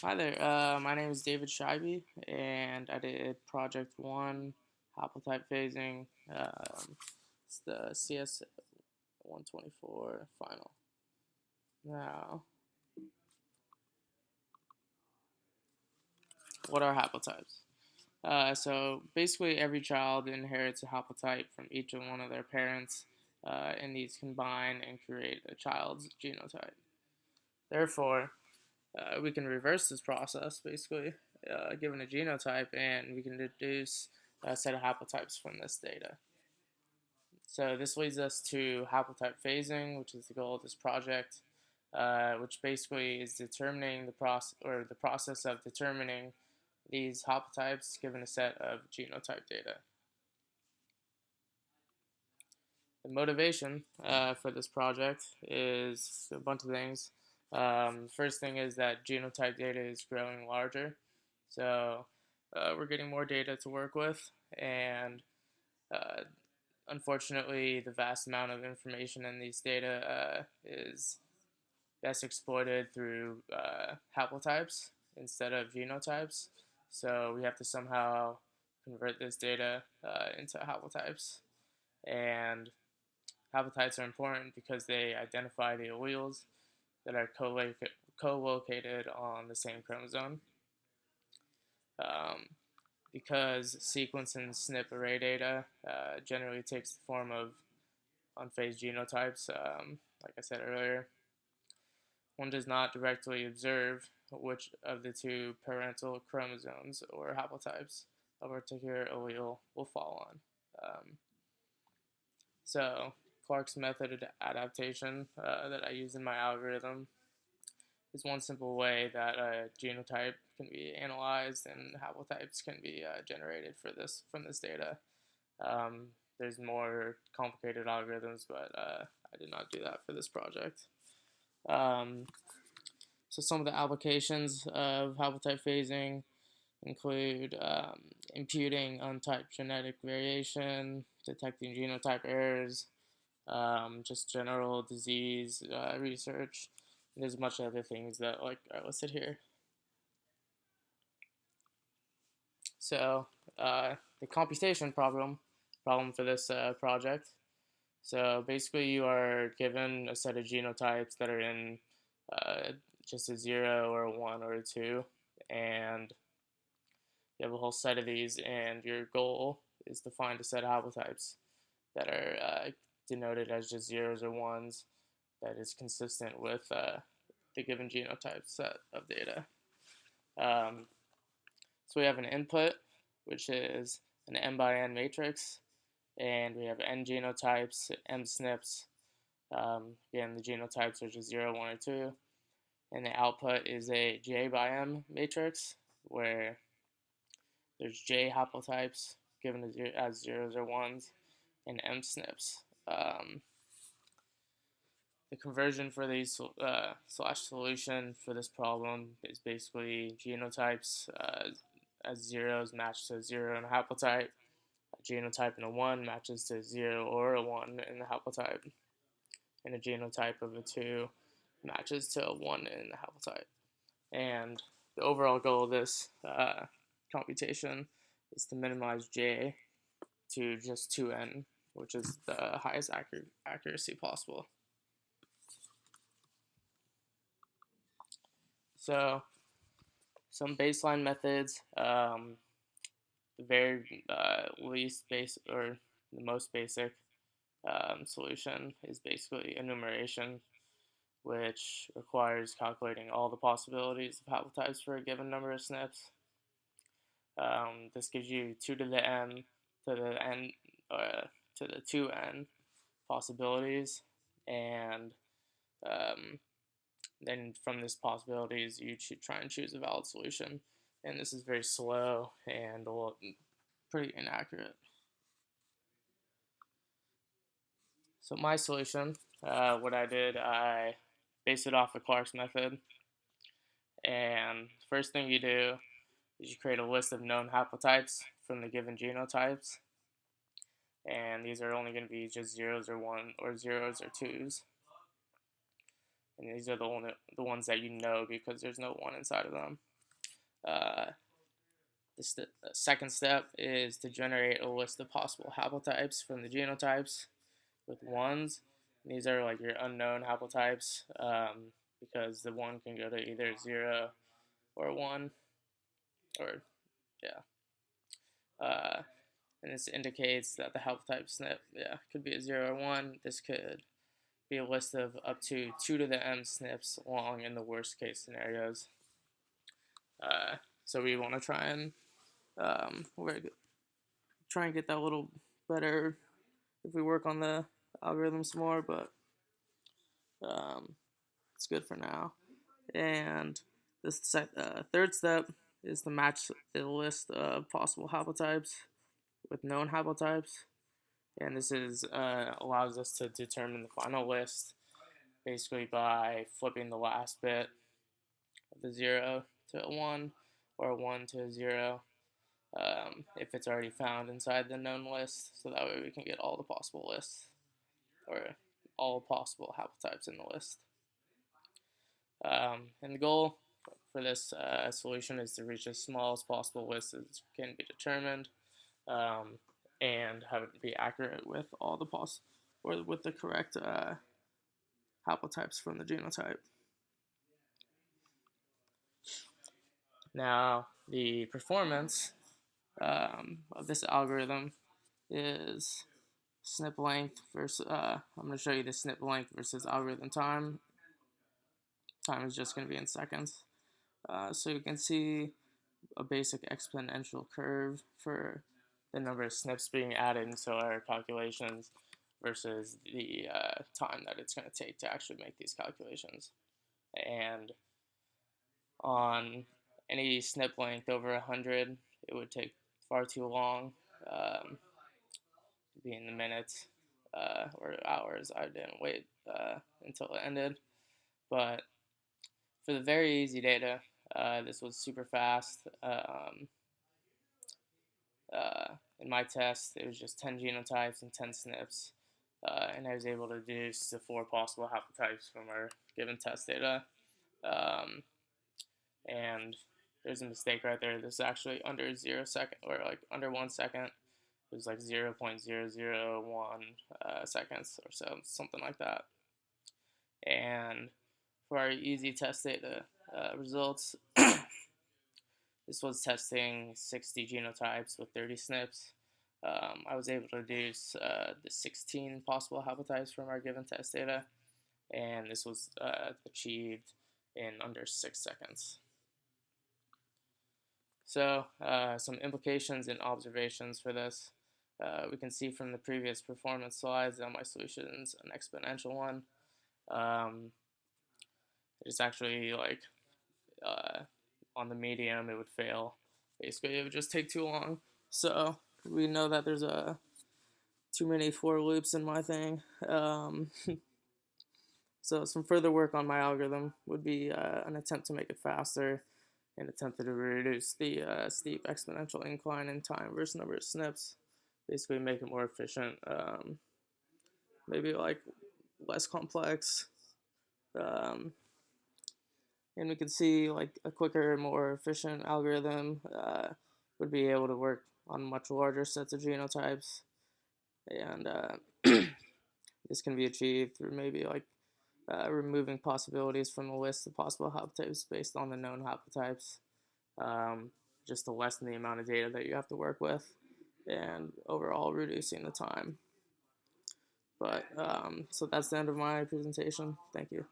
Hi there. My name is David Scheibe, and I did Project 1, Haplotype phasing. It's the cs124 final. Now, what are haplotypes? So basically, every child inherits a haplotype from each of one of their parents, and these combine and create a child's genotype. Therefore, we can reverse this process, basically, given a genotype, and we can deduce a set of haplotypes from this data. So this leads us to haplotype phasing, which is the goal of this project, which basically is determining the process of determining these haplotypes given a set of genotype data. The motivation for this project is a bunch of things. First thing is that genotype data is growing larger, so we're getting more data to work with, and uh, unfortunately, the vast amount of information in these data is best exploited through haplotypes instead of genotypes. So we have to somehow convert this data into haplotypes. And haplotypes are important because they identify the alleles that are co-located on the same chromosome. Um, because sequence and SNP array data generally takes the form of unphased genotypes, like I said earlier, one does not directly observe which of the two parental chromosomes or haplotypes a particular allele will fall on. So Clark's method of adaptation that I use in my algorithm is one simple way that a genotype can be analyzed and haplotypes can be generated from this data. Um, there's more complicated algorithms, but I did not do that for this project. Um, so some of the applications of haplotype phasing include imputing untyped genetic variation, detecting genotype errors, just general disease research. And there's much other things that are listed here. So the computation problem for this project. So basically, you are given a set of genotypes that are in uh, just a 0 or a 1 or a 2, and you have a whole set of these, and your goal is to find a set of haplotypes that are denoted as just zeros or ones that is consistent with the given genotype set of data. Um, so we have an input, which is an n by n matrix, and we have n genotypes, m SNPs. Again, the genotypes are just 0, 1, or 2. And the output is a j by m matrix, where there's j haplotypes given as zeros or ones, and m SNPs. The conversion for these slash solution for this problem is basically genotypes as zeros match to 0 in a haplotype. A genotype in a 1 matches to 0 or a 1 in the haplotype. And a genotype of a 2 matches to a 1 in the haplotype. And the overall goal of this computation is to minimize J to just 2n, which is the highest accuracy possible. So some baseline methods, the very least basic or the most basic solution is basically enumeration, which requires calculating all the possibilities of haplotypes for a given number of SNPs. This gives you 2 to the n to the n to the 2n possibilities, and um, then from this possibilities you try and choose a valid solution. And this is very slow and pretty inaccurate. So my solution, what I did, I based it off of Clark's method. And first thing you do is you create a list of known haplotypes from the given genotypes. And these are only going to be just zeros or one or zeros or twos. And these are the ones that you know because there's no one inside of them. Uh, the second step is to generate a list of possible haplotypes from the genotypes with ones. And these are like your unknown haplotypes, because the one can go to either 0 or 1, or yeah. And this indicates that the haplotype SNP, could be a 0 or 1. This could be a list of up to 2 to the m SNPs long in the worst case scenarios. So we want to try and we're gonna try and get that a little better if we work on the algorithms more, but it's good for now. And the third step is to match the list of possible haplotypes with known haplotypes, and this is allows us to determine the final list basically by flipping the last bit of the 0 to a 1 or a 1 to a 0, if it's already found inside the known list, so that way we can get all the possible lists, or all possible haplotypes in the list. And the goal for this solution is to reach as small as possible list as can be determined, and have it be accurate with all the or with the correct haplotypes from the genotype. Now, the performance of this algorithm is SNP length versus, I'm going to show you the SNP length versus algorithm time. Time is just going to be in seconds. So you can see a basic exponential curve for the number of SNPs being added into our calculations versus the time that it's going to take to actually make these calculations. And on any SNP length over 100, it would take far too long, to be in the minutes or hours. I didn't wait until it ended. But for the very easy data, this was super fast. In my test, it was just 10 genotypes and 10 SNPs, and I was able to deduce the 4 possible haplotypes from our given test data. And there's a mistake right there. This is actually under 0 second, or like under 1 second. It was like 0.001 seconds or so, something like that. And for our easy test data results, this was testing 60 genotypes with 30 SNPs. I was able to deduce the 16 possible haplotypes from our given test data, and this was achieved in under 6 seconds. So some implications and observations for this. We can see from the previous performance slides that my solution is an exponential one. It's actually like on the medium it would fail. Basically, it would just take too long. So we know that there's too many for loops in my thing. So some further work on my algorithm would be an attempt to make it faster, and attempted to reduce the steep exponential incline in time versus number of SNPs. Basically make it more efficient, maybe like less complex, and we can see like a quicker, more efficient algorithm would be able to work on much larger sets of genotypes, and this can be achieved through maybe like removing possibilities from the list of possible haplotypes based on the known haplotypes, just to lessen the amount of data that you have to work with, and overall reducing the time. But so that's the end of my presentation. Thank you.